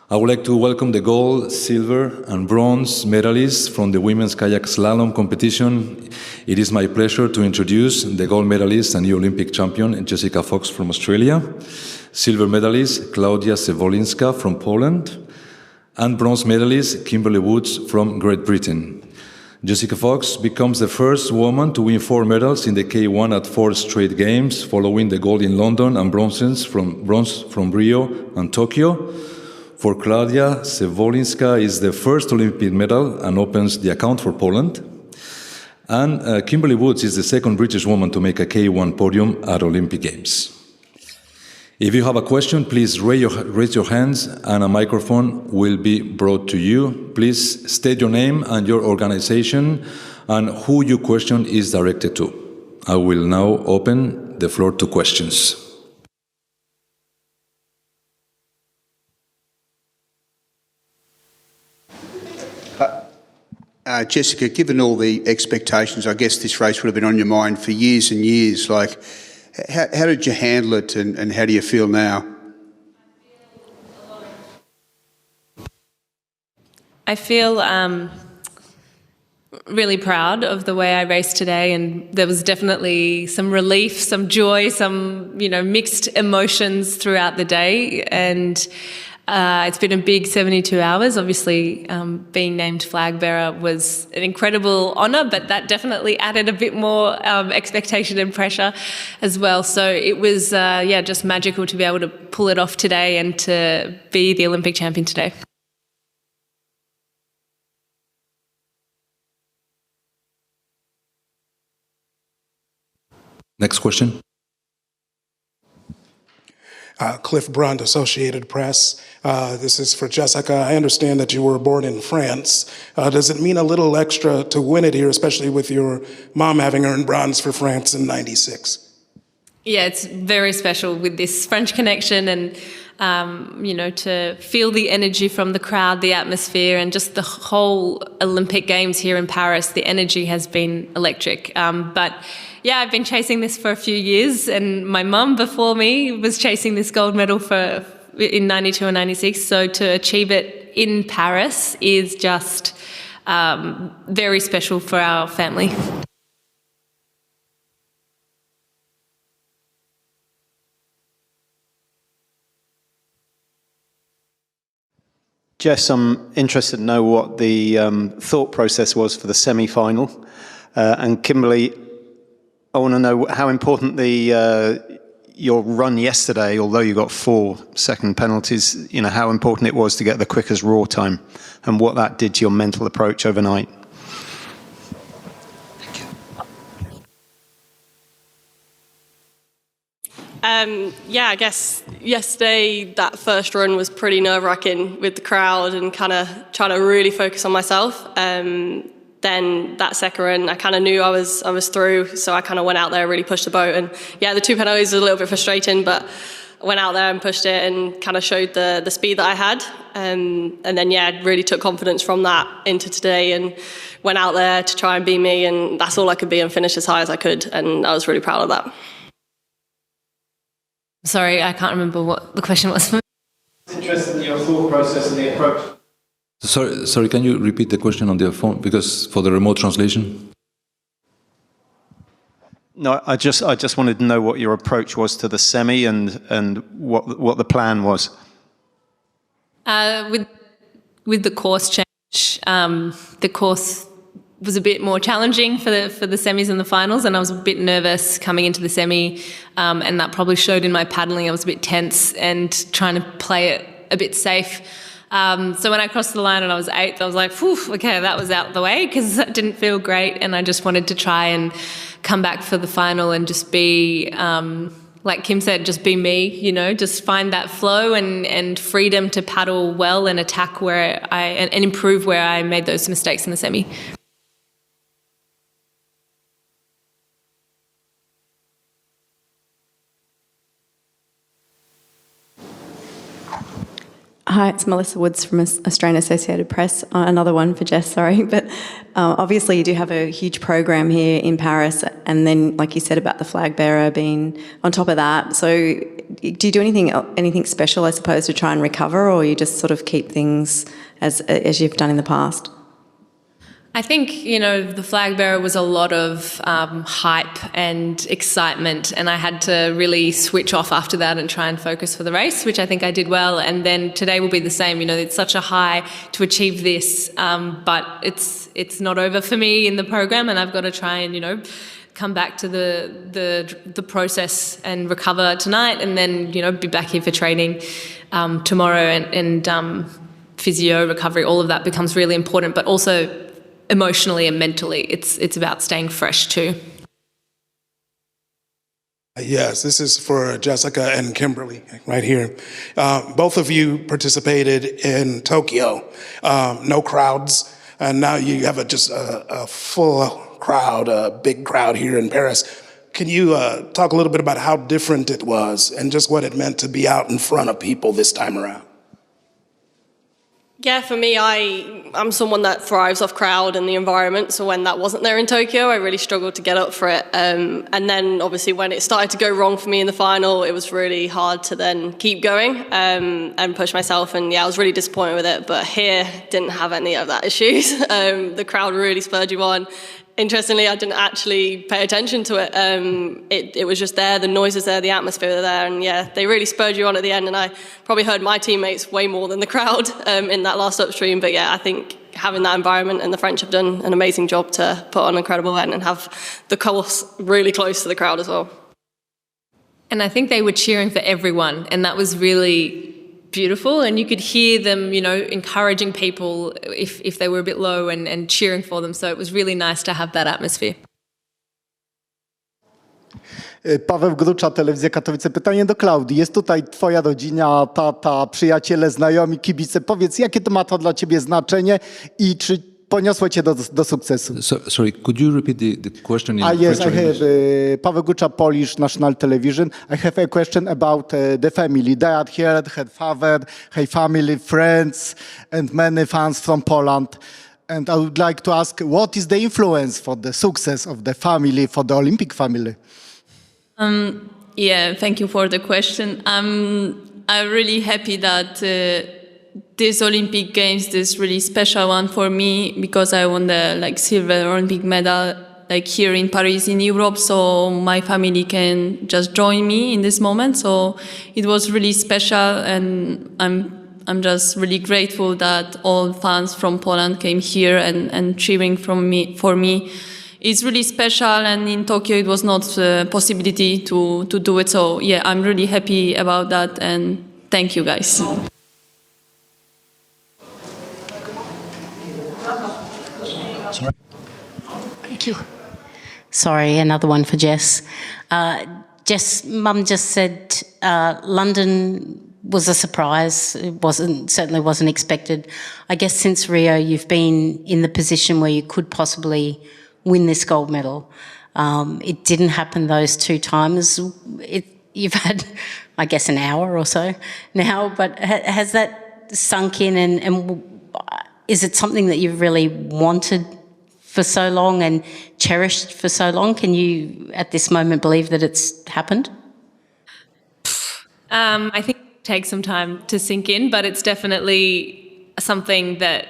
I would like to welcome the gold, silver, and bronze medalists from the women's kayak slalom competition. It is my pleasure to introduce the gold medalist and new Olympic champion, Jessica Fox from Australia, silver medalist, Klaudia Zwolinska from Poland, and bronze medalist, Kimberley Woods from Great Britain. Jessica Fox becomes the first woman to win 4 medals in the K1 at 4 straight games, following the gold in London and bronze from Rio and Tokyo. For Klaudia, Zwolinska is the first Olympic medal and opens the account for Poland. And Kimberley Woods is the second British woman to make a K1 podium at Olympic Games. If you have a question, please raise your hands and a microphone will be brought to you. Please state your name and your organization and who your question is directed to. I will now open the floor to questions. Jessica, given all the expectations, I guess this race would have been on your mind for years and years. Like, how did you handle it and how do you feel now? I feel really proud of the way I raced today, and there was definitely some relief, some joy, some mixed emotions throughout the day, and it's been a big 72 hours. Obviously, being named flag bearer was an incredible honour, but that definitely added a bit more expectation and pressure as well. So it was, just magical to be able to pull it off today and to be the Olympic champion today. Next question. Cliff Brunt, Associated Press. This is for Jessica. I understand that you were born in France. Does it mean a little extra to win it here, especially with your mom having earned bronze for France in '96? Yeah, it's very special with this French connection and, to feel the energy from the crowd, the atmosphere, and just the whole Olympic Games here in Paris. The energy has been electric. But yeah, I've been chasing this for a few years, and my mum before me was chasing this gold medal in '92 and '96. So to achieve it in Paris is just very special for our family. Jess, I'm interested to know what the thought process was for the semi-final. And Kimberley, I want to know how important your run yesterday, although you got 4 second penalties, how important it was to get the quickest raw time and what that did to your mental approach overnight. I guess yesterday that first run was pretty nerve-wracking with the crowd and kind of trying to really focus on myself. Then that second run, I kind of knew I was through, so I kind of went out there, really pushed the boat, and the 2 penalties were a little bit frustrating, but I went out there and pushed it and kind of showed the speed that I had, and then really took confidence from that into today and went out there to try and be me, and that's all I could be and finish as high as I could, and I was really proud of that. Sorry, I can't remember what the question was. I'm interested in your thought process and the approach. Sorry, can you repeat the question on the phone, because for the remote translation? No, I just wanted to know what your approach was to the semi and what the plan was. With the course change, the course was a bit more challenging for the semis and the finals, and I was a bit nervous coming into the semi, and that probably showed in my paddling. I was a bit tense and trying to play it a bit safe. So when I crossed the line and I was 8th, I was like, phew, okay, that was out of the way, because that didn't feel great, and I just wanted to try and come back for the final and just be, like Kim said, just be me, just find that flow and freedom to paddle well and attack and improve where I made those mistakes in the semi. Hi, it's Melissa Woods from Australian Associated Press. Another one for Jess, sorry. But obviously you do have a huge program here in Paris, and then, like you said, about the flag bearer being on top of that. So do you do anything special, I suppose, to try and recover, or you just sort of keep things as you've done in the past? I think, the flag bearer was a lot of hype and excitement, and I had to really switch off after that and try and focus for the race, which I think I did well. And then today will be the same. It's such a high to achieve this, but it's not over for me in the program, and I've got to try and, come back to the process and recover tonight, and then, be back here for training tomorrow, and physio, recovery, all of that becomes really important, but also emotionally and mentally, it's about staying fresh too. Yes, this is for Jessica and Kimberley right here. Both of you participated in Tokyo, no crowds, and now you have just a full crowd, a big crowd here in Paris. Can you talk a little bit about how different it was and just what it meant to be out in front of people this time around? Yeah, for me, I'm someone that thrives off crowd and the environment. So when that wasn't there in Tokyo, I really struggled to get up for it. And then obviously when it started to go wrong for me in the final, it was really hard to then keep going and push myself. And yeah, I was really disappointed with it. But here, didn't have any of that issues. The crowd really spurred you on. Interestingly, I didn't actually pay attention to it. It was just there, the noise was there, the atmosphere was there, and yeah, they really spurred you on at the end, and I probably heard my teammates way more than the crowd in that last upstream, but yeah, I think having that environment, and the French have done an amazing job to put on an incredible event and have the course really close to the crowd as well. And I think they were cheering for everyone, and that was really beautiful, and you could hear them, encouraging people if they were a bit low and cheering for them. So it was really nice to have that atmosphere. Paweł Grucza, Telewizja Katowice. Pytanie do Klaudii. Jest tutaj twoja rodzina, tata, przyjaciele, znajomi, kibice. Powiedz, jakie to ma to dla ciebie znaczenie i czy poniosło cię do sukcesu? Sorry, could you repeat the question in Yes, French? I have Paweł Grucza, Polish National Television. I have a question about the family. Dad here, her father, her family, friends, and many fans from Poland. And I would like to ask, what is the influence for the success of the family, for the Olympic family? Yeah, thank you for the question. I'm really happy that this Olympic Games is really special one for me because I won the silver Olympic medal here in Paris in Europe, so my family can just join me in this moment. So it was really special, and I'm just really grateful that all fans from Poland came here and cheering for me. It's really special, and in Tokyo it was not a possibility to do it. So yeah, I'm really happy about that, and thank you guys. Thank you. Sorry, another one for Jess. Mum just said London was a surprise. It certainly wasn't expected. I guess since Rio, you've been in the position where you could possibly win this gold medal. It didn't happen those two times. You've had, I guess, an hour or so now, but has that sunk in, and is it something that you've really wanted for so long and cherished for so long? Can you, at this moment, believe that it's happened? I think it takes some time to sink in, but it's definitely something that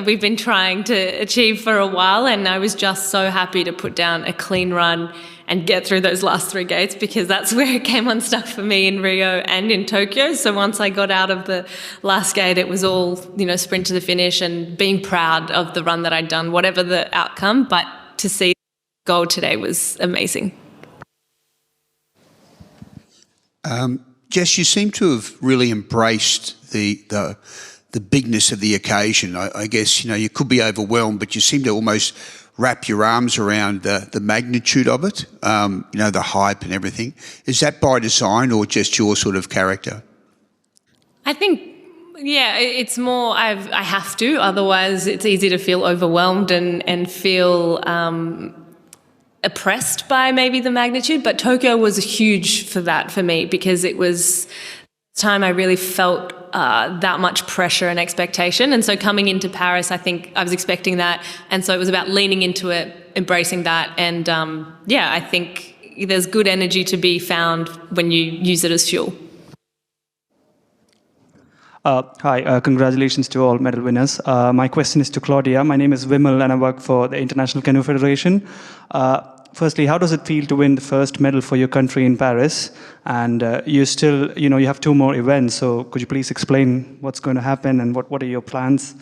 we've been trying to achieve for a while, and I was just so happy to put down a clean run and get through those last three gates, because that's where it came unstuck for me in Rio and in Tokyo. So once I got out of the last gate, it was all, sprint to the finish and being proud of the run that I'd done, whatever the outcome. But to see gold today was amazing. Jess, you seem to have really embraced the bigness of the occasion. I guess, you could be overwhelmed, but you seem to almost wrap your arms around the magnitude of it, the hype and everything. Is that by design or just your sort of character? I think, it's more I have to, otherwise it's easy to feel overwhelmed and feel oppressed by maybe the magnitude. But Tokyo was huge for that for me, because it was the time I really felt that much pressure and expectation. And so coming into Paris, I think I was expecting that. And so it was about leaning into it, embracing that. And I think, there's good energy to be found when you use it as fuel. Hi, congratulations to all medal winners. My question is to Klaudia. My name is Vimal and I work for the International Canoe Federation. Firstly, how does it feel to win the first medal for your country in Paris? And you still, you have 2 more events, so could you please explain what's going to happen and what are your plans?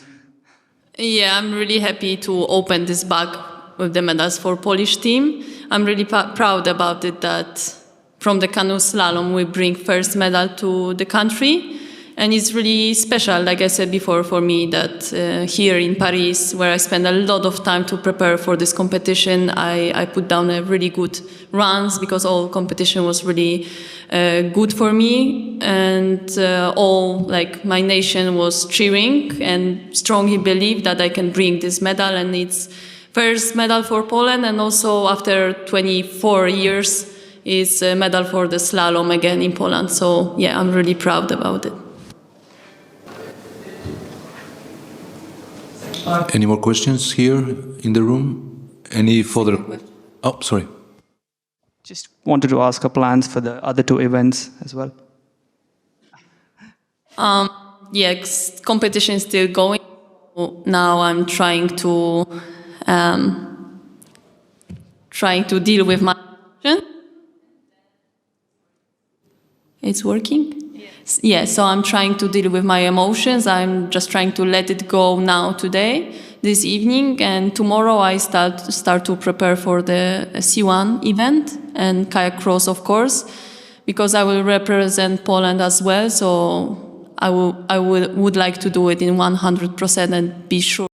Yeah, I'm really happy to open this bag with the medals for Polish team. I'm really proud about it that from the canoe slalom we bring first medal to the country. And it's really special, like I said before, for me that here in Paris, where I spend a lot of time to prepare for this competition, I put down a really good runs because all competition was really good for me. And all, like my nation was cheering and strongly believed that I can bring this medal. And it's first medal for Poland, and also after 24 years, it's a medal for the slalom again in Poland. So yeah, I'm really proud about it. Any more questions here in the room? Any further? Oh, sorry. Just wanted to ask our plans for the other 2 events as well. Yeah, competition is still going. Now I'm trying to deal with my emotion. It's working? Yeah, so I'm trying to deal with my emotions. I'm just trying to let it go now today, this evening, and tomorrow I start to prepare for the C1 event and kayak cross, of course, because I will represent Poland as well. So I would like to do it in 100% and be sure